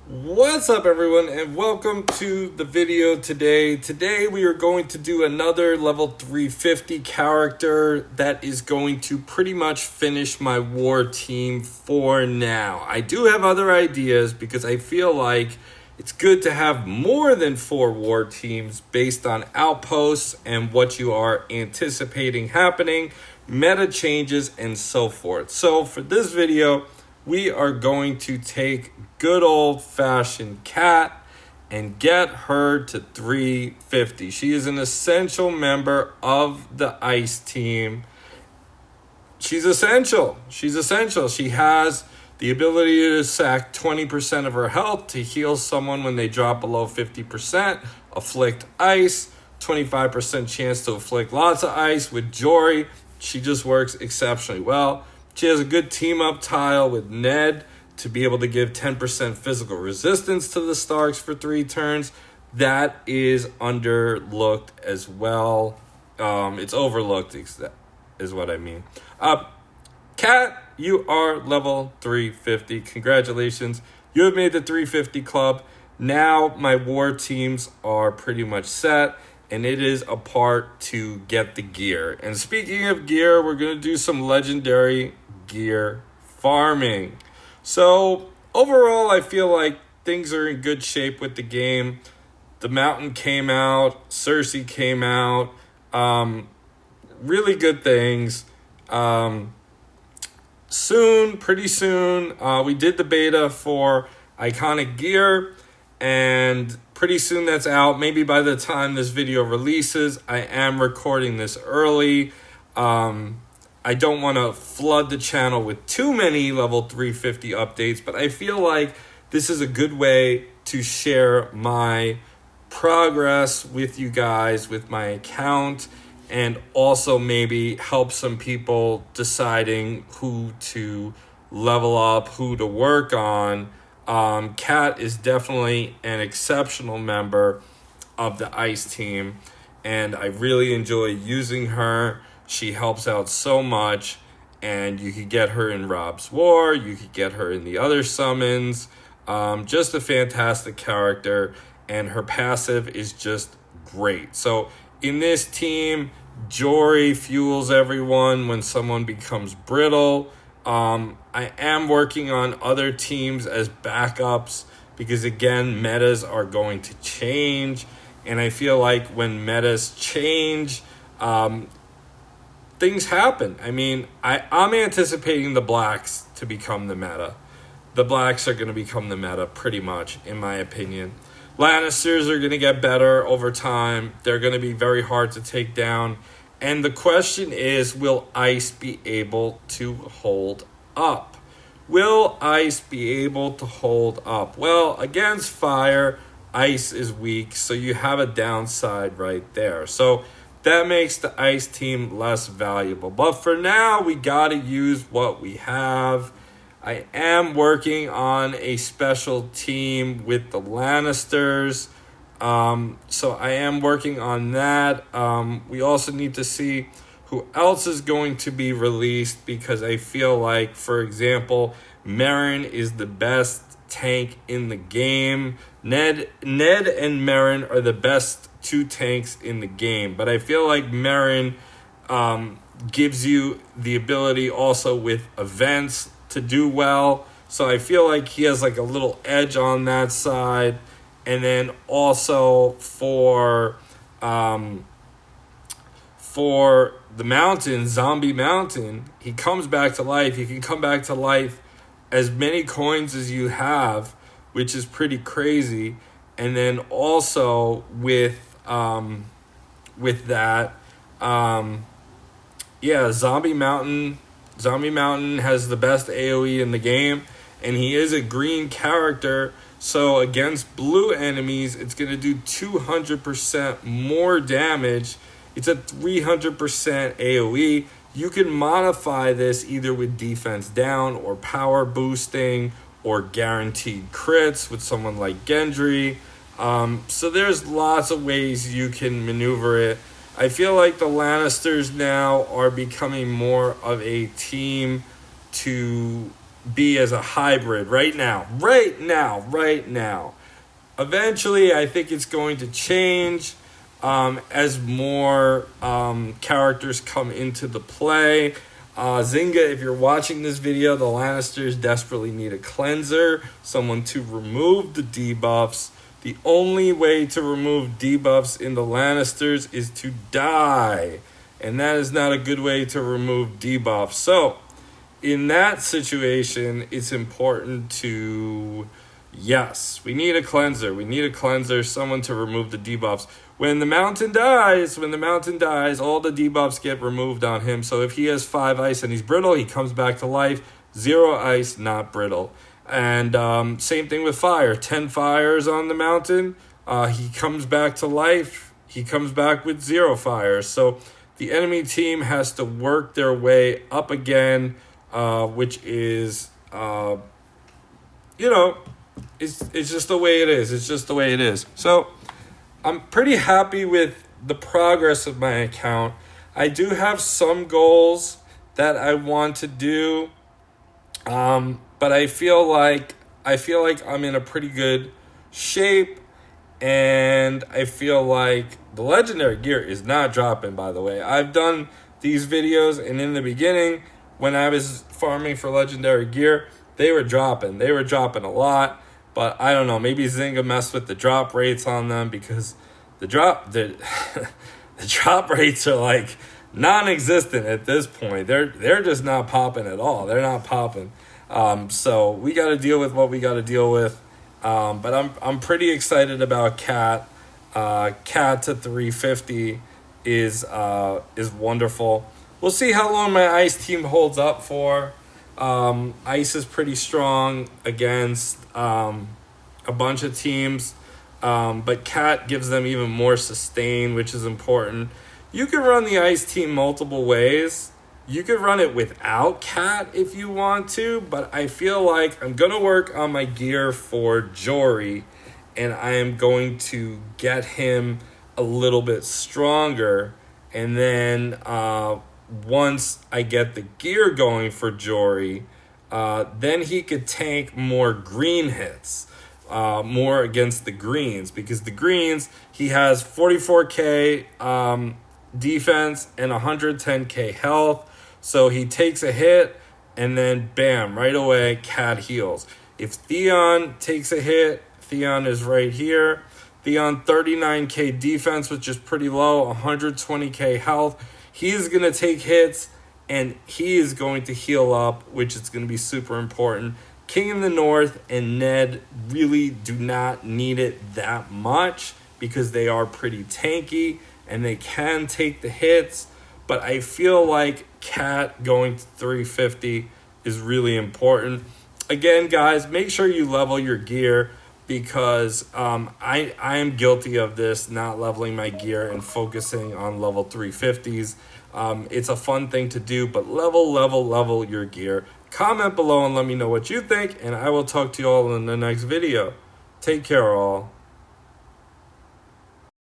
What's up, everyone, and welcome to the video today. Today we are going to do another level 350 character that is going to pretty much finish my war team for now. I do have other ideas because I feel like it's good to have more than 4 war teams based on outposts and what you are anticipating happening, meta changes, and so forth. So for this video, we are going to take good old-fashioned Cat and get her to 350. She is an essential member of the Ice team. She's essential. She has the ability to sack 20% of her health to heal someone when they drop below 50%, afflict ice, 25% chance to afflict lots of ice. With Jory, she just works exceptionally well. She has a good team-up tile with Ned to be able to give 10% physical resistance to the Starks for 3 turns. That is underlooked as well. It's overlooked is what I mean. Kat, you are level 350. Congratulations. You have made the 350 club. Now my war teams are pretty much set, and it is a part to get the gear. And speaking of gear, we're going to do some legendary gear farming. So overall, I feel like things are in good shape with the game. The Mountain came out, Cersei came out, really good things. Pretty soon, we did the beta for Iconic Gear, and pretty soon that's out. Maybe by the time this video releases, I am recording this early. I don't want to flood the channel with too many level 350 updates, but I feel like this is a good way to share my progress with you guys, with my account, and also maybe help some people deciding who to level up, who to work on. Kat is definitely an exceptional member of the Ice team, and I really enjoy using her. She helps out so much, and you could get her in Rob's War, you could get her in the other summons. Just a fantastic character, and her passive is just great. So in this team, Jory fuels everyone when someone becomes brittle. I am working on other teams as backups because, again, metas are going to change, and I feel like when metas change, things happen. I mean, I'm anticipating the Blacks to become the meta. The Blacks are going to become the meta pretty much, in my opinion. Lannisters are going to get better over time. They're going to be very hard to take down. And the question is, will Ice be able to hold up? Will Ice be able to hold up? Well, against Fire, Ice is weak, so you have a downside right there. So that makes the Ice team less valuable. But for now, we got to use what we have. I am working on a special team with the Lannisters. So I am working on that. We also need to see who else is going to be released, because I feel like, for example, Meryn is the best tank in the game. Ned and Meryn are the best 2 tanks in the game, but I feel like Meryn gives you the ability also with events to do well, so I feel like he has like a little edge on that side. And then also for the Mountain, Zombie Mountain, he comes back to life. You can come back to life as many coins as you have, which is pretty crazy. And then also with that, Zombie Mountain has the best AoE in the game, and he is a green character, so against blue enemies, it's going to do 200% more damage. It's a 300% AoE. You can modify this either with defense down or power boosting or guaranteed crits with someone like Gendry. So there's lots of ways you can maneuver it. I feel like the Lannisters now are becoming more of a team to be as a hybrid right now. Eventually, I think it's going to change as more characters come into the play. Zynga, if you're watching this video, the Lannisters desperately need a cleanser, someone to remove the debuffs. The only way to remove debuffs in the Lannisters is to die, and that is not a good way to remove debuffs. So, in that situation, it's important to... Yes, we need a cleanser. We need a cleanser, someone to remove the debuffs. When the mountain dies, all the debuffs get removed on him. So if he has 5 ice and he's brittle, he comes back to life. 0 ice, not brittle. And same thing with fire. 10 fires on the mountain, he comes back to life. He comes back with 0 fires. So the enemy team has to work their way up again, which is, it's just the way it is. So I'm pretty happy with the progress of my account. I do have some goals that I want to do, but I feel like I'm in a pretty good shape, and I feel like the legendary gear is not dropping, by the way. I've done these videos, and in the beginning, when I was farming for legendary gear, they were dropping a lot. But I don't know, maybe Zynga messed with the drop rates on them, because the drop rates are like non-existent at this point. They're just not popping at all. They're not popping. So we got to deal with what we got to deal with. But I'm pretty excited about Cat. Cat to 350 is wonderful. We'll see how long my Ice team holds up for. Ice is pretty strong against a bunch of teams, but Cat gives them even more sustain, which is important. You can run the Ice team multiple ways. You could run it without Cat if you want to, but I feel like I'm going to work on my gear for Jory, and I am going to get him a little bit stronger, and then once I get the gear going for Jory, then he could tank more green hits, more against the greens, because the greens, he has 44k defense and 110k health, so he takes a hit, and then bam, right away, Cat heals. If Theon takes a hit, Theon is right here. Theon 39k defense, which is pretty low, 120k health. He's going to take hits, and he is going to heal up, which is going to be super important. King in the North and Ned really do not need it that much, because they are pretty tanky, and they can take the hits. But I feel like Cat going to 350 is really important. Again, guys, make sure you level your gear, because I am guilty of this, not leveling my gear and focusing on level 350s. It's a fun thing to do, but level your gear. Comment below and let me know what you think, and I will talk to you all in the next video. Take care, all.